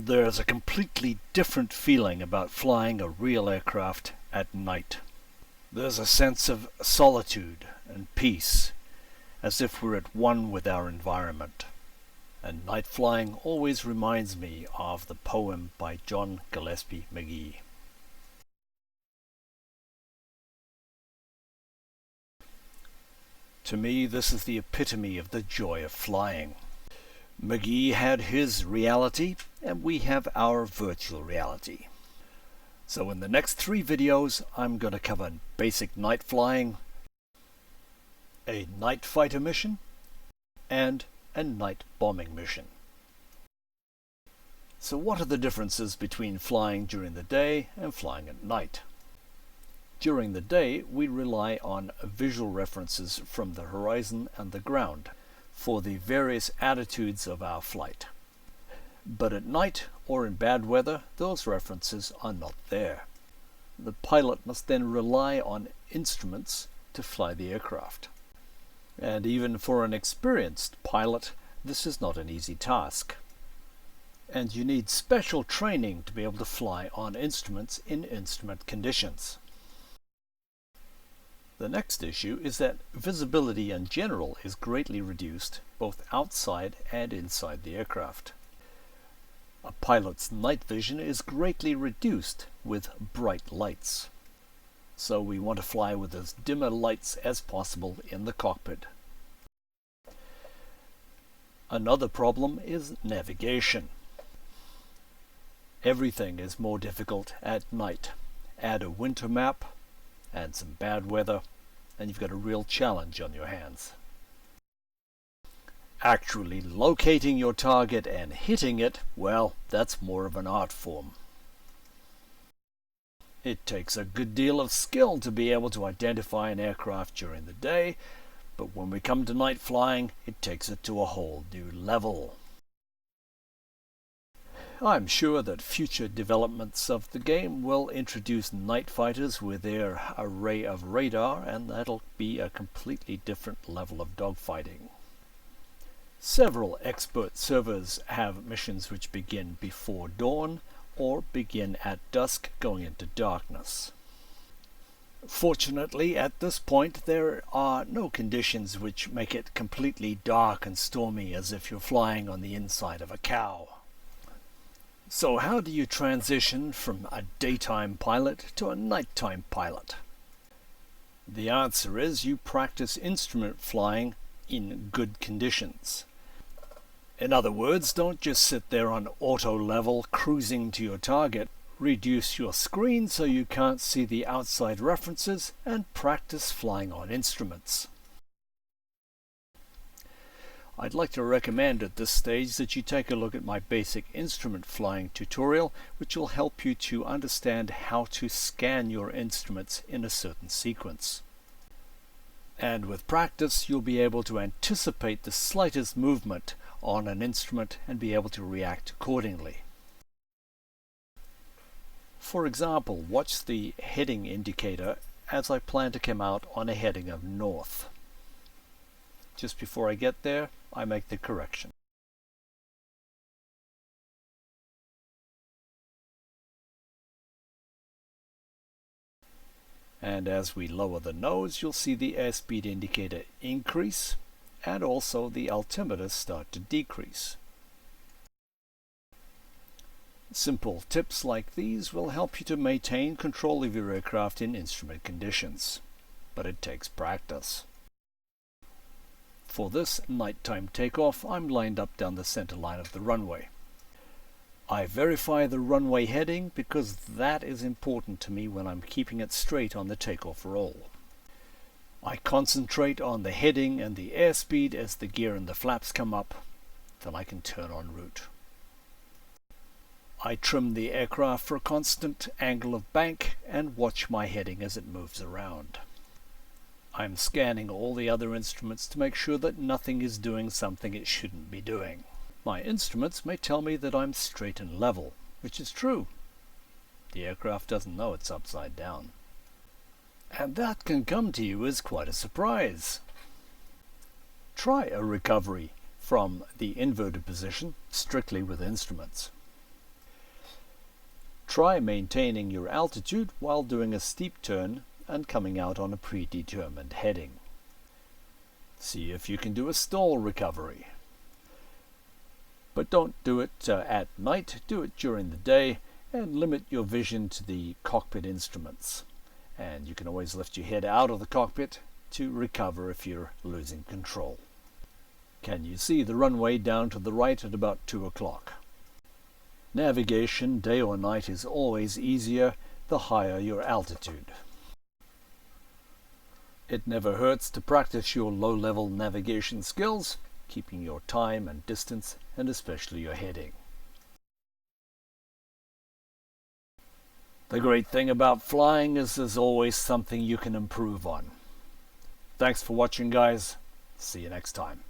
There's a completely different feeling about flying a real aircraft at night. There's a sense of solitude and peace, as if we're at one with our environment. And night flying always reminds me of the poem by John Gillespie Magee. To me, this is the epitome of the joy of flying. Magee had his reality, and we have our virtual reality. So in the next 3 videos, I'm going to cover basic night flying, a night fighter mission, and a night bombing mission. So what are the differences between flying during the day and flying at night? During the day, we rely on visual references from the horizon and the ground for the various attitudes of our flight. But at night or in bad weather, those references are not there. The pilot must then rely on instruments to fly the aircraft. And even for an experienced pilot, this is not an easy task. And you need special training to be able to fly on instruments in instrument conditions. The next issue is that visibility in general is greatly reduced both outside and inside the aircraft. A pilot's night vision is greatly reduced with bright lights. So we want to fly with as dimmer lights as possible in the cockpit. Another problem is navigation. Everything is more difficult at night. Add a winter map and some bad weather, and you've got a real challenge on your hands. Actually locating your target and hitting it, well, that's more of an art form. It takes a good deal of skill to be able to identify an aircraft during the day, but when we come to night flying, it takes it to a whole new level. I'm sure that future developments of the game will introduce night fighters with their array of radar, and that'll be a completely different level of dogfighting. Several expert servers have missions which begin before dawn or begin at dusk going into darkness. Fortunately, at this point there are no conditions which make it completely dark and stormy as if you're flying on the inside of a cow. So how do you transition from a daytime pilot to a nighttime pilot? The answer is you practice instrument flying in good conditions. In other words, don't just sit there on auto level cruising to your target. Reduce your screen so you can't see the outside references and practice flying on instruments. I'd like to recommend at this stage that you take a look at my basic instrument flying tutorial, which will help you to understand how to scan your instruments in a certain sequence. And with practice, you'll be able to anticipate the slightest movement on an instrument and be able to react accordingly. For example, watch the heading indicator as I plan to come out on a heading of north. Just before I get there, I make the correction. And as we lower the nose, you'll see the airspeed indicator increase and also the altimeter start to decrease. Simple tips like these will help you to maintain control of your aircraft in instrument conditions, but it takes practice. For this nighttime takeoff, I'm lined up down the center line of the runway. I verify the runway heading because that is important to me when I'm keeping it straight on the takeoff roll. I concentrate on the heading and the airspeed as the gear and the flaps come up, then I can turn en route. I trim the aircraft for a constant angle of bank and watch my heading as it moves around. I'm scanning all the other instruments to make sure that nothing is doing something it shouldn't be doing. My instruments may tell me that I'm straight and level, which is true. The aircraft doesn't know it's upside down. And that can come to you as quite a surprise. Try a recovery from the inverted position strictly with instruments. Try maintaining your altitude while doing a steep turn and coming out on a predetermined heading. See if you can do a stall recovery. But don't do it at night, do it during the day, and limit your vision to the cockpit instruments. And you can always lift your head out of the cockpit to recover if you're losing control. Can you see the runway down to the right at about 2 o'clock? Navigation, day or night, is always easier the higher your altitude. It never hurts to practice your low-level navigation skills, keeping your time and distance, and especially your heading. The great thing about flying is there's always something you can improve on. Thanks for watching, guys. See you next time.